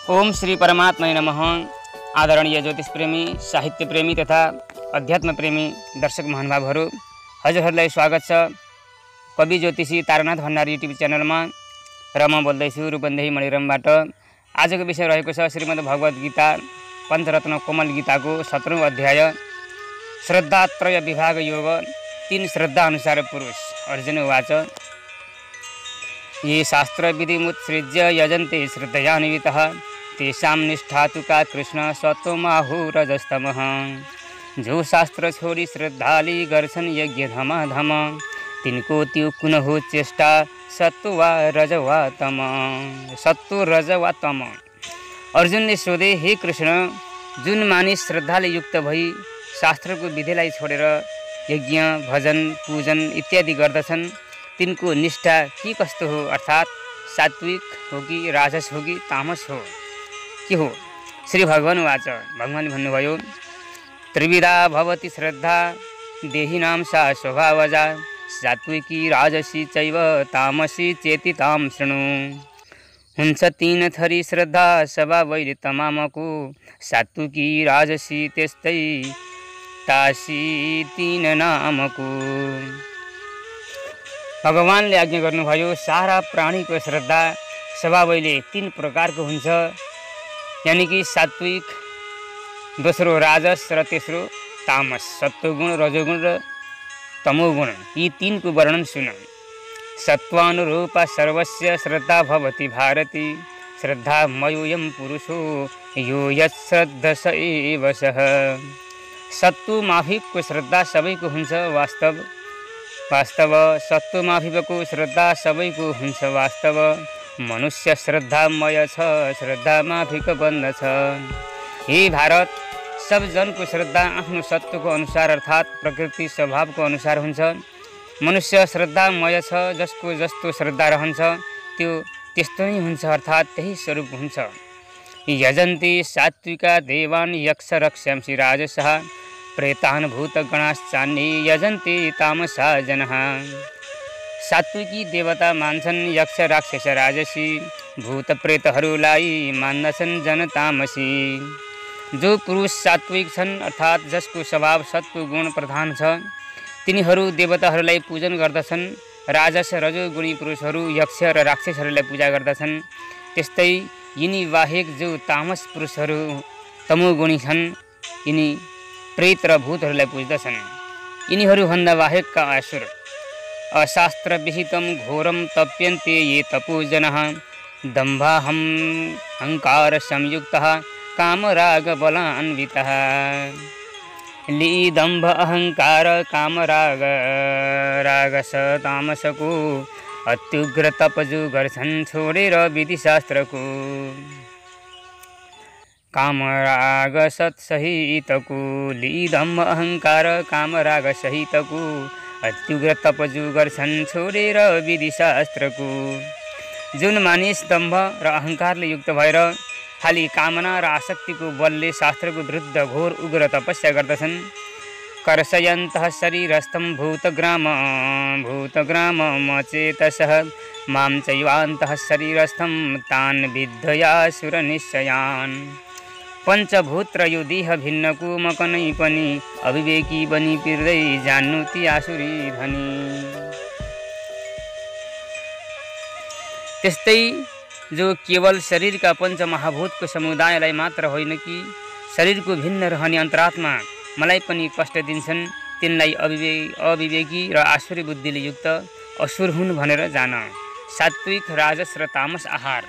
ओम श्री परमात्मने नमः। आदरणीय ज्योतिष प्रेमी, साहित्य प्रेमी तथा अध्यात्म प्रेमी दर्शक महानुभावहरू, हजुरहरूलाई स्वागत छ कवि ज्योतिषी तारानाथ भण्डारी युट्युब च्यानलमा। र म बोल्दैछु रूपन्देही मणिरमबाट। आजको विषय रहेको छ श्रीमद् भगवत गीता पञ्चरत्न कोमल गीताको 17औं अध्याय श्रद्धात्रय विभाग योग 3 श्रद्धा अनुसार पुरुष। अर्जुन उवाच ये शास्त्र विधिमुत्सृज्य यजन्ते श्रद्धयान्वितः तेषां निष्ठा तु का कृष्ण सत्वमाहुरजस्तमः। जो शास्त्र छोड़ी श्रद्धाली गर्छन् यज्ञ धमाधम तिनको त्यो कुन हो चेष्टा सत्व वा रज वा तम। सत्व रज वा तम। अर्जुनले सोधे, हे कृष्ण, जुन मानिस श्रद्धाले युक्त भई शास्त्रको विधिलाई छोडेर यज्ञ भजन पूजन इत्यादि गर्दछन् तिनको निष्ठा के कस्तो हो, अर्थात् सात्विक हो कि राजस हो कि तामस हो, के हो? श्री भगवान वाच, भगवान भन्नुभयो, त्रिविधा भवति श्रद्धा देहिनां सा स्वभावजा सात्विकी राजसी चैव तामसी चेति तां शृणु। हुन्छ 3 थरी श्रद्धा स्वभावैले तमामको सात्विकी राजसी त्यस्तै तासी 3 नामको। भगवानले आज्ञा गर्नुभयो, सारा प्राणीको श्रद्धा स्वभावैले 3 प्रकारको हुन्छ, यानी कि सात्विक, दोस्रो राजस र तेस्रो तामस। सत्वगुण, रजोगुण र तमोगुण, यी 3 को वर्णन सुन। सत्वानुरूपा सर्वस्य श्रद्धा भवति भारती श्रद्धा मयोऽयं पुरुषो यो यच्छ्रद्धस एव सः। सत्वमाफिकको श्रद्धा सबैको हुन्छ वास्तव सत्वमाफिकको श्रद्धा सबैको हुन्छ वास्तव। मनुष्य श्रद्धामय छ श्रद्धामाफिक बन्द छ। हे भारत, सब जनको श्रद्धा आफ्नो सत्वको अनुसार अर्थात् प्रकृति स्वभावको अनुसार हुन्छ। मनुष्य श्रद्धामय छ, जसको जस्तो श्रद्धा रहन्छ त्यो त्यस्तो नै हुन्छ, अर्थात् त्यही स्वरूप हुन्छ। यजन्ति सात्विका देवान् यक्ष रक्ष्यांसि राजसः प्रेतान् भूतगणाश्चान्ये यजन्ति तामसा जनः। सात्विकी देवता मान्छन् यक्ष राक्षस राजसी, भूत प्रेतहरूलाई मान्दछन् जन तामसी। जो पुरुष सात्विक छन् अर्थात् जसको स्वभाव सत्व गुण प्रधान छ तिनीहरू देवताहरूलाई पूजन गर्दछन्। राजस रजोगुणी पुरुषहरू यक्ष र राक्षसहरूलाई पूजा गर्दछन्। त्यस्तै यिनी बाहेक जो तामस पुरुषहरू तमोगुणी छन् यिनी प्रेत र भूतहरूलाई पूज्दछन्। यिनीहरूभन्दा बाहेकका असुर अशास्त्र विहितं घोरं तप्यन्ते ये तपोजनः दम्भाहंकार संयुक्तः कामराग बलान्वितः। दम्भ अहंकार कामराग रागस तामसको अत्युग्र तपजु गर्छन् छोडेर विधिशास्त्रको। कामराग सत्सहितको दम्भ अहंकार कामराग सहितको अत्युग्र तपजु गर्छन् छोडेर विधिशास्त्रको। जुन मानिस दम्भ र अहंकारले युक्त भएर खाली कामना र आसक्तिको बलले शास्त्रको विरुद्ध घोर उग्र तपस्या गर्दछन्। कर्षयन्तः शरीरस्थं भूतग्राम मचेतसः मां चैवान्तः शरीरस्थं तान् विद्धयासुरनिश्चयान्। पञ्चभूत र यो देह भिन्नको मकनै पनि अविवेकी बनी पिर्दै जान्नु ती आसुरी धनी। त्यस्तै जो केवल शरीरका पञ्चमहाभूतको समुदायलाई मात्र होइन कि शरीरको भिन्न रहने अन्तरात्मा मलाई पनि कष्ट दिन्छन् तिनलाई अविवेकी र आसुरी बुद्धिले युक्त असुर हुन् भनेर जान। सात्विक, राजस र तामस आहार।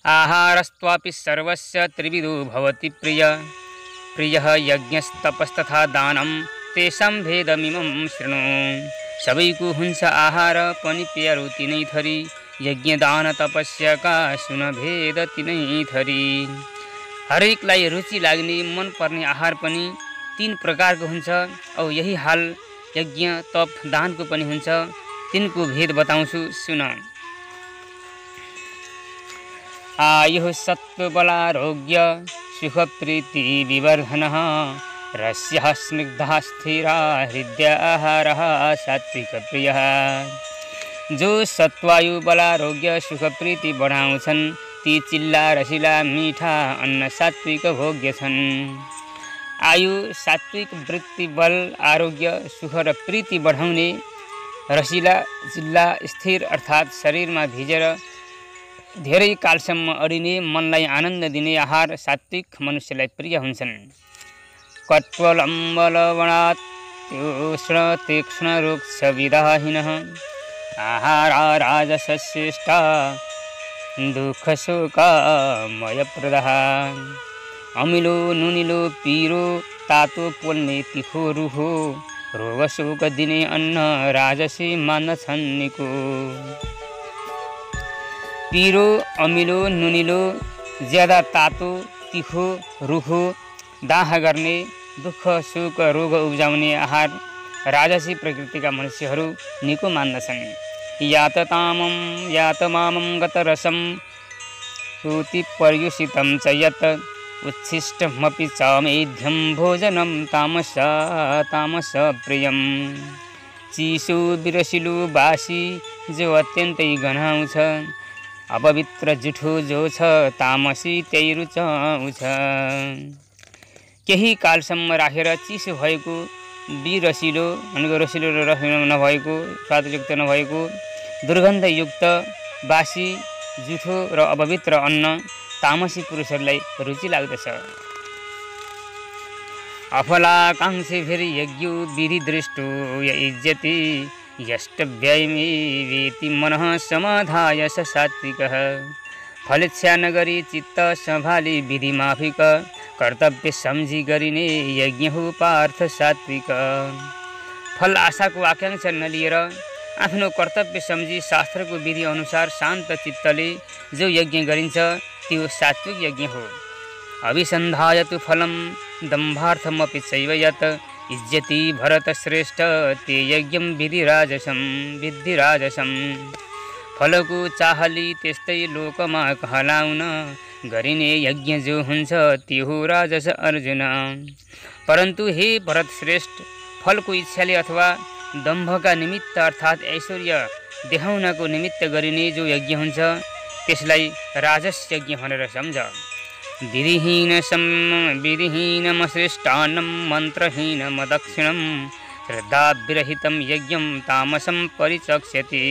आहारस्त्वापि सर्वस्य त्रिविधो भवति प्रियः यज्ञस्तपस्तथा दानं तेषां भेदमिमं शृणु। सबैको हुन्छ आहार पनि प्यारो 3 थरी यज्ञ दान तपस्याका सुन भेद 3 थरी। हरेकलाई रुचि लाग्ने मन पर्ने आहार पनि 3 प्रकारको हुन्छ औ यही हाल यज्ञ तप दानको पनि हुन्छ। तिनको भेद बताउँछु सुन। आयुः सत्व बलारोग्य सुख प्रीति विवर्धनः रस्यः स्निग्धः स्थिरा हृदय आहारः सात्विक प्रियः। जो सत्वायु बलारोग्य सुख प्रीति बढाउँछन् ती चिल्ला रसिला मिठा अन्न सात्विक भोग्य छन्। आयु सात्विक वृत्ति बल आरोग्य सुख र प्रीति बढाउने रसिला चिल्ला स्थिर अर्थात् शरीरमा भिजेर धेरै कालसम्म अडिने मनलाई आनन्द दिने आहार सात्विक मनुष्यलाई प्रिय हुन्छन्। कट्वलम्बलवणात् तीक्ष्ण तीक्ष्ण रुक्ष विदाहिनः आहारा राजसश्रेष्ठा दुःख शोकमय प्रदः। अमिलो नुनिलो पिरो तातो पोल्ने तिखो रुखो रोग शोक दिने अन्न राजसी मान्दछन् निको। पिरो अमिलो नुनिलो ज्यादा तातो तिखो रुखो दाह गर्ने दुःख सुख रोग उब्जाउने आहार राजसी प्रकृतिका मनुष्यहरू निको मान्दछन्। यात तामं यात मामं गतरसं सूति पर्युषितं च यत् उच्छिष्टमपि च मेध्यं भोजनं तामस तामस प्रियं। चिसो बिरसिलो बासी जो अत्यन्तै गनाउँछ अपवित्र जुठो जो छ तामसी त्यही रुचाउँछ। केही कालसम्म राखेर चिसो भएको बिरसिलो भनेको रसिलो र नभएको स्वादयुक्त नभएको दुर्गन्धयुक्त बासी जुठो र अपवित्र अन्न तामसी पुरुषहरूलाई रुचि लाग्दछ। अफलाकाङ्क्षीभिर्यज्ञो विधि दृष्टो य इज्जति यष्टव्ययमी वेति मनः समाधाय स सात्विकः। फलेच्छा नगरी चित्त सम्भाली विधि माफिक कर्तव्य सम्झी गरिने यज्ञ हो पार्थ सात्विक। फल आशाको आकांक्षा नलिएर आफ्नो कर्तव्य सम्झी शास्त्रको विधि अनुसार शान्त चित्तले जो यज्ञ गरिन्छ त्यो सात्विक यज्ञ हो। अभिसन्धायतु फलं दम्भार्थमपि चैव यत् इज्जति भरत श्रेष्ठ ते यज्ञं विधि राजसं। फलको चाहली त्यस्तै लोकमा कहलाउन गरिने यज्ञ जो हुन्छ त्यो हो राजस अर्जुन। परन्तु हे भरत श्रेष्ठ फलको इच्छाले अथवा दम्भका निमित्त अर्थात् ऐश्वर्य देखाउनको निमित्त गरिने जो यज्ञ हुन्छ त्यसलाई राजस यज्ञ भनेर सम्झ। विधिहीनमश्रेष्ठान्नं मन्त्रहीनमदक्षिणं श्रद्धाविरहितं यज्ञं तामसं परिचक्ष्यति।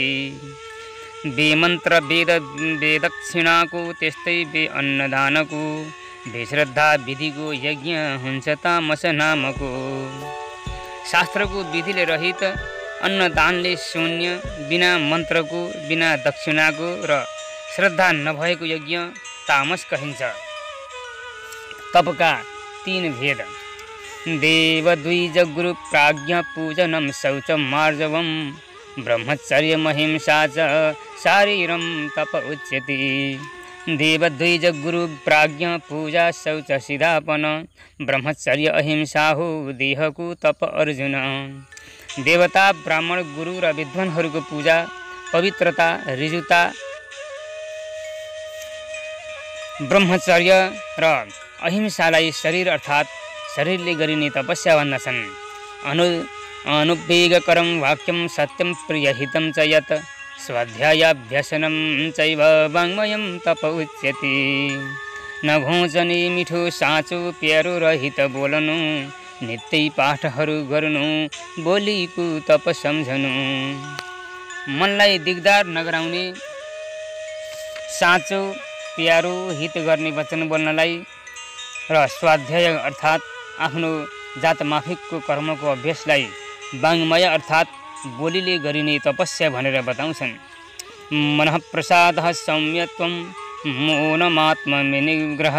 बेमन्त्र बेदक्षिणाको त्यस्तै बे अन्नदानको बेश्रद्धा विधिको यज्ञ हुन्छ तामस नामको। शास्त्रको विधिले रहित अन्नदानले शून्य बिना मन्त्रको बिना दक्षिणाको र श्रद्धा नभएको यज्ञ तामस कहिन्छ। तपका 3 भेद देवद्विज गुरु प्राज्ञ पूजनं शौचं मार्जवं ब्रह्मचर्य महिंसा च शारीरं तप उच्यते। देवद्विज गुरु प्राज्ञ पूजा शौच सिधापन ब्रह्मचर्य अहिंसा हो देहको तप अर्जुन। देवता ब्राह्मण गुरु र विद्वानहरूको पूजा पवित्रता ऋजुता ब्रह्मचर्य र अहिंसालाई शरीर अर्थात् शरीरले गरिने तपस्या भन्दछन्। अनुवेगकरं वाक्यं सत्यं प्रियहितं च यत् स्वाध्यायाभ्यसनं चैव वाङ्मयं तप उच्यते। न घोचने मिठो साँचो प्यारो रहित बोल्नु नित्यै पाठहरू गर्नु बोलीको तप सम्झनु। मनलाई दिगदार नगराउने साँचो प्यारो हित गर्ने वचन बोल्नलाई र स्वाध्याय अर्थात् आफ्नो जातमाफिकको कर्मको अभ्यासलाई वाङ्मय अर्थात् बोलीले गरिने तपस्या भनेर बताउँछन्। मनः प्रसादः सौम्यत्वं मौनमात्मनिग्रह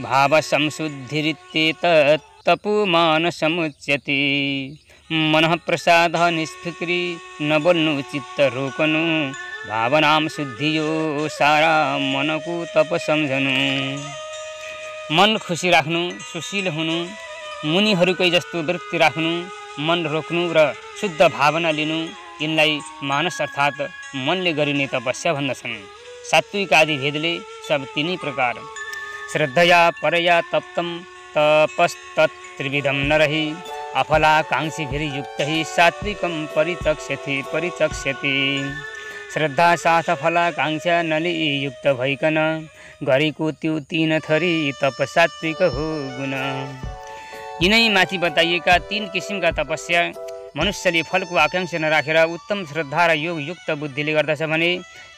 भाव संशुद्धिरित्येतत् तपोमानसमुच्यते। मनः प्रसादः निष्फिक्री न बोल्नु चित्त रोक्नु भावनां शुद्धियो सारा मनको तप सम्झनु। मन खुसी राख्नु सुशील हुनु मुनिहरूकै जस्तो वृत्ति राख्नु मन रोक्नु र शुद्ध भावना लिनु यिनलाई मानस अर्थात् मनले गरिने तपस्या भन्दछन्। सात्विक आदि भेदले सब 3 प्रकार श्रद्धया परया तप्तं तपस्तत् त्रिविधं नरहि अफलाकाङ्क्षिभिर्युक्त हि सात्विकं परिचक्ष्यति। श्रद्धा साथ फलाकाङ्क्षा नली युक्त भइकन गरेको त्यो 3 थरी तप सात्विक हो गुण। यिनै माथि बताइएका 3 किसिमका तपस्या मनुष्यले फलको आकाङ्क्षा नराखेर उत्तम श्रद्धा र योगयुक्त बुद्धिले गर्दछ भने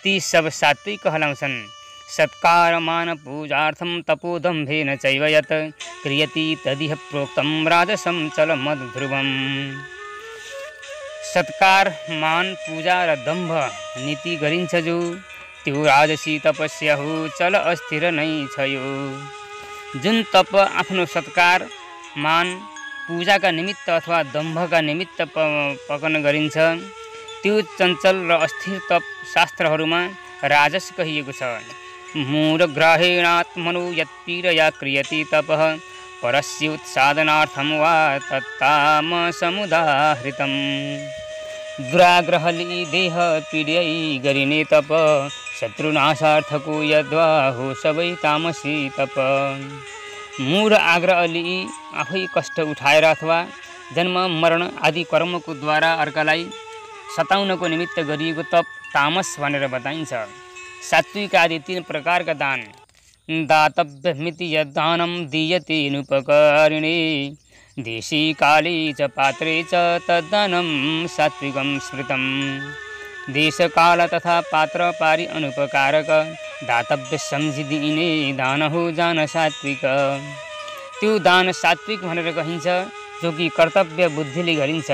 ती सब सात्विक कहलाउँछन्। सत्कार मान पूजार्थं तपोदम्भेन चैव यत् क्रियति तदिह प्रोक्तं राजसं चलमध्रुवम्। सत्कार मान पूजा र दम्भ नीति गरिन्छ जो त्यो राजसी तपस्या हो, चल अस्थिर नै छ यो। जुन तप आफ्नो सत्कार मान पूजाका निमित्त अथवा दम्भका निमित्त पकन गरिन्छ त्यो चञ्चल र अस्थिर तप शास्त्रहरूमा राजस कहिएको छ। मूढग्राहेणात्मनो यत्पीडया क्रियति तपः परस्योत्सादनार्थं वा तत्तामसमुदाहृतम्। दुराग्रहले देह पीड्यै गरिने तप शत्रुनाशार्थको यद्वा हो सबै तामसी तप। मूढ आग्रह अलि आफै कष्ट उठाएर अथवा जन्म मरण आदि कर्मको द्वारा अर्कालाई सताउनको निमित्त गरिएको तप तामस भनेर बताइन्छ। सात्विक आदि 3 प्रकारका दान दातव्यमिति यद्दानं दीयते नुपकारिणे देशी काले च पात्रे च तद्दानं सात्विकं स्मृतं। देश काल तथा पात्र पारी अनुपकारक दातव्य सम्झिदिने दान हो जान सात्विक। त्यो दान सात्विक भनेर कहिन्छ जो कि कर्तव्य बुद्धिले गरिन्छ।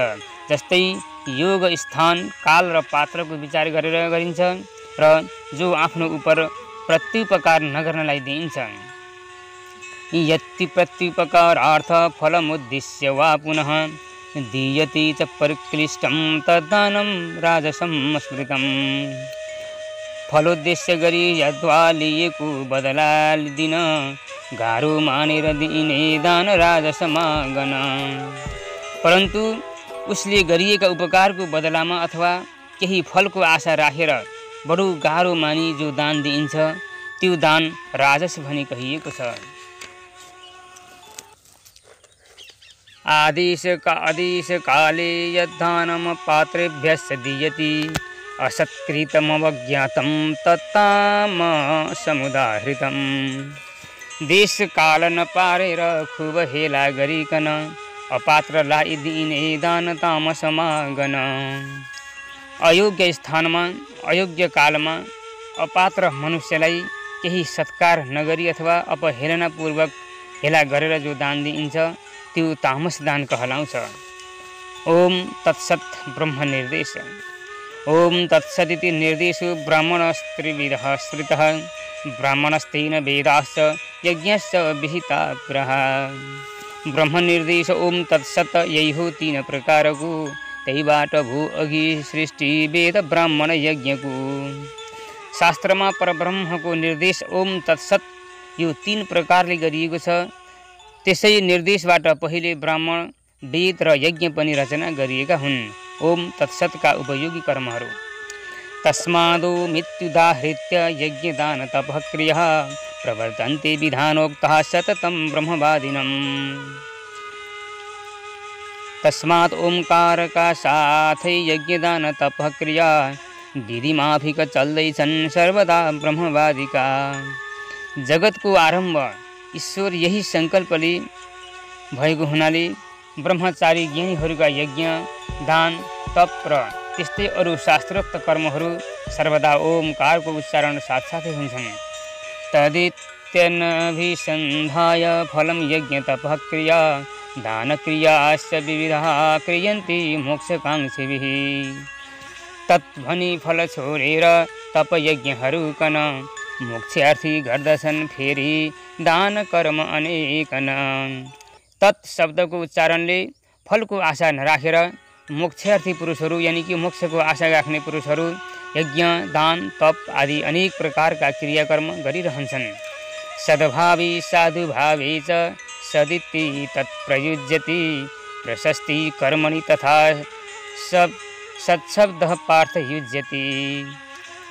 जस्तै योग स्थान काल र पात्रको विचार गरेर गरिन्छ र जो आफ्नो उपर प्रत्युपकार नगर्नलाई दिइन्छ। यति प्रत्युपकारार्थ फलमुद्दिश्य वा पुनः दीयते च परिक्लिष्टं तद्दानं राजसं स्मृतं। फलोद्देश्य गरी यद्वा लिएको बदला दिन गाह्रो मानेर दिइने दान राजसमा गण। परन्तु उसले गरिएका उपकारको बदलामा अथवा केही फलको आशा राखेर बडो गाह्रो मानी जो दान दिइन्छ त्यो दान राजस भनी कहिएको छ। आदेश काले यद्दानं पात्रेभ्यश्च दीयते असत्कृतमवज्ञातं तत्तामसमुदाहृतम्। देश काल न पारेर खुब हेला गरिकन अपात्रलाई दिइने दान तामसमा गण। अयोग्य स्थानमा अयोग्य कालमा अपात्र मनुष्यलाई केही सत्कार नगरी अथवा अपहेलनापूर्वक हेला गरेर जो दान दिइन्छ त्यो तामस दान कहलाउँछ। ओम तत्सत् ब्रह्म निर्देश। ओम तत्सदिति निर्देशो ब्राह्मणस्त्रिविधः श्रुतः ब्राह्मणस्तेन वेदाश्च यज्ञश्च विहिता पुरः। ब्रह्म निर्देश ओम तत्सत यही हो 3 प्रकारको त्यहीबाट भू अघि सृष्टि वेद ब्राह्मण यज्ञको। शास्त्रमा परब्रह्मको निर्देश ओम तत्सत यो 3 प्रकारले गरिएको छ। त्यसै निर्देशबाट पहिले ब्राह्मण वेद र यज्ञ पनि रचना गरिएका हुन्। ओम तत्सतका उपयोगी कर्महरू तस्मादो मृत्युदाहृत्य यज्ञदान तपः क्रियाः प्रवर्तन्ते विधानोक्तः सततं ब्रह्मवादिनम्। तस्मात् ओंकारका साथै यज्ञदान तपः क्रिया विधिमाफिक चल्दैछन् सर्वदा ब्रह्मवादिका। जगतको आरम्भ ईश्वर यही सङ्कल्पले भएको हुनाले ब्रह्मचारी ज्ञानीहरूका यज्ञ दान तप र त्यस्तै अरू शास्त्रोक्त कर्महरू सर्वदा ओमकारको उच्चारण साथसाथै हुन्छन्। तदित्यनभिसन्धाय फलं यज्ञ तपः क्रिया दान क्रियाश्च विविधाः क्रियन्ते मोक्षकाङ्क्षिभिः। तत् भनी फल छोडेर तप यज्ञहरू कन मोक्षार्थी गर्दछन् फेरि दान कर्म अनेकन। तत् शब्दको उच्चारणले फलको आशा नराखेर मोक्षार्थी पुरुषहरू यानि कि मोक्षको आशा राख्ने पुरुषहरू यज्ञ दान तप आदि अनेक प्रकारका क्रियाकर्म गरिरहन्छन्। सद्भावी साधुभावे च सदिति तत्प्रयुज्यति प्रशस्ति कर्मणि तथा सत्शब्दः पार्थ युज्यति।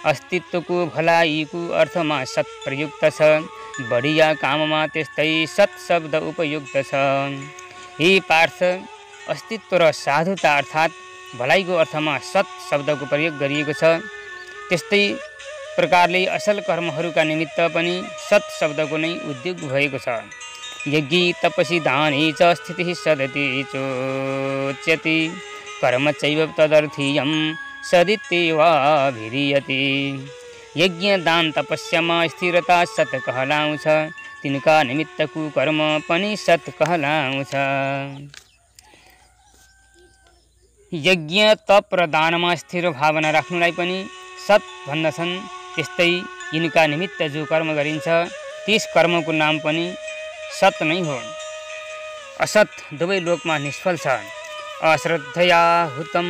अस्तित्वको भलाइको अर्थमा सत् प्रयुक्त छ, बढिया काममा त्यस्तै सत् शब्द उपयुक्त छ। हे पार्थ अस्तित्व र साधुता अर्थात् भलाइको अर्थमा सत् शब्दको प्रयोग गरिएको छ। त्यस्तै प्रकारले असल कर्महरूका निमित्त पनि सत् शब्दको नै उद्योग भएको छ। यज्ञ तपसी दाने च स्थितिः सदति चोच्यति कर्म चैव तदर्थीयं सदित्येवाभिधीयते। यज्ञ दान तपस्यामा स्थिरता सत् कहलाउँछ, तिनका निमित्तको कर्म पनि सत् कहलाउँछ। यज्ञ तप र दानमा स्थिर भावना राख्नुलाई पनि सत् भन्दछन्। त्यस्तै यिनका निमित्त जो कर्म गरिन्छ त्यस कर्मको नाम पनि सत् नै हो। असत् दुवै लोकमा निष्फल छ। अश्रद्धया हुतं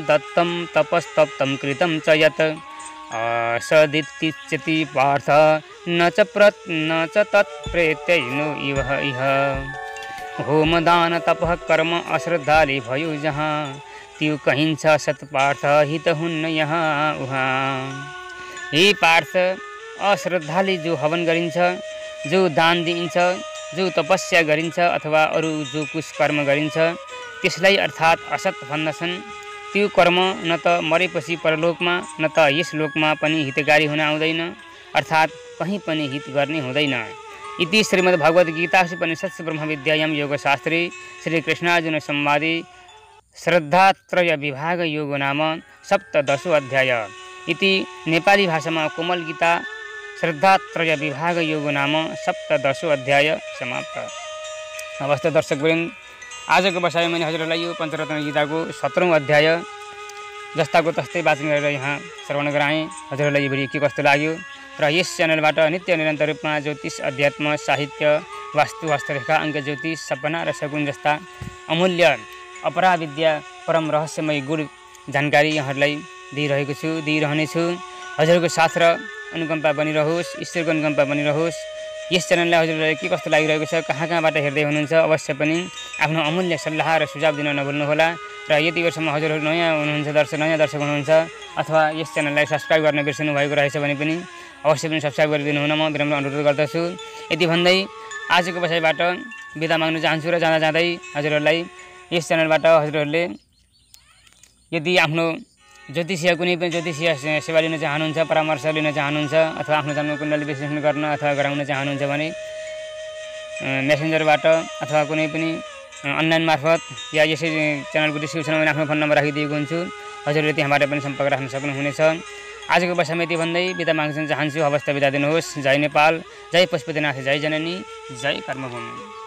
दत्तं तपस्तप्तं कृतं च यत् असदित्युच्यते पार्थ न च तत्प्रेत्यैनो इह। होम दान तपः कर्म अश्रद्धाले भयो जहाँ, त्यो कहिन्छ सत् पार्थ हित हुन्न यहाँ उहाँ। हे पार्थ, अश्रद्धाले जो हवन गरिन्छ, जो दान दिइन्छ, जो तपस्या गरिन्छ अथवा अरू जो कुछ कर्म गरिन्छ त्यसलाई अर्थात् असत् भन्दछन्। त्यो कर्म न त मरेपछि परलोकमा न त यस लोकमा पनि हितकारी हुन आउँदैन, अर्थात् कहीँ पनि हित गर्ने हुँदैन। इति श्रीमद्भगवद्गीतासु उपनिषत्सु ब्रह्मविद्यायां योगशास्त्रे श्रीकृष्णार्जुन संवादे श्रद्धात्रय विभाग योगो नाम सप्तदशो अध्याय। इति नेपाली भाषामा कोमल गीता श्रद्धात्रय विभाग योगो नाम सप्तदशो अध्याय समाप्त। अवस्था दर्शकवृन्द, आजको बसाइमा मैले हजुरहरूलाई यो पञ्चरत्न गीताको 17औं अध्याय जस्ताको तस्तै वाचन गरेर यहाँ श्रवण गराएँ। हजुरहरूलाई यो भिडियो के कस्तो लाग्यो र यस च्यानलबाट नित्य निरन्तर रूपमा ज्योतिष, अध्यात्म, साहित्य, वास्तु, हस्तरेखा, अङ्क ज्योतिष, सपना र शकुन जस्ता अमूल्य अपराविद्या परम रहस्यमय गुण जानकारी यहाँहरूलाई दिइरहेको छु, दिइरहनेछु। हजुरहरूको साथ र अनुकम्पा बनिरहोस्, ईश्वरको अनुकम्पा बनिरहोस्। यस च्यानललाई हजुरलाई के कस्तो लागिरहेको छ, कहाँबाट हेर्दै हुनुहुन्छ, अवश्य पनि आफ्नो अमूल्य सल्लाह र सुझाव दिन नभुल्नुहोला। र यति बेरसम्म हजुरहरू नयाँ दर्शक हुनुहुन्छ अथवा यस च्यानललाई सब्सक्राइब गर्न बिर्सनु भएको रहेछ भने पनि अवश्य पनि सब्सक्राइब गरिदिनु हुन म विनम्र अनुरोध गर्दछु। यति भन्दै आजको बसाइबाट बिदा माग्न चाहन्छु र जाँदा जाँदै हजुरहरूलाई यस च्यानलबाट हजुरहरूले यदि आफ्नो ज्योतिषीय कुनै पनि ज्योतिषीय सेवा लिन चाहनुहुन्छ, परामर्श लिन चाहनुहुन्छ अथवा आफ्नो जन्मकुण्डली विश्लेषण गर्न अथवा गराउन चाहनुहुन्छ भने मेसेन्जरबाट अथवा कुनै पनि अनलाइन मार्फत या यसै च्यानलको डिस्क्रिप्सनमा मैले आफ्नो फोन नम्बर राखिदिएको हुन्छु, हजुरले त्यहाँबाट पनि सम्पर्क राख्न सक्नुहुनेछ। आजको बसाइमा यति भन्दै बिदा माग्न चाहन्छु। हवस् त बिदा दिनुहोस्। जय नेपाल, जय पशुपतिनाथ, जय जननी, जय कर्मभूमि।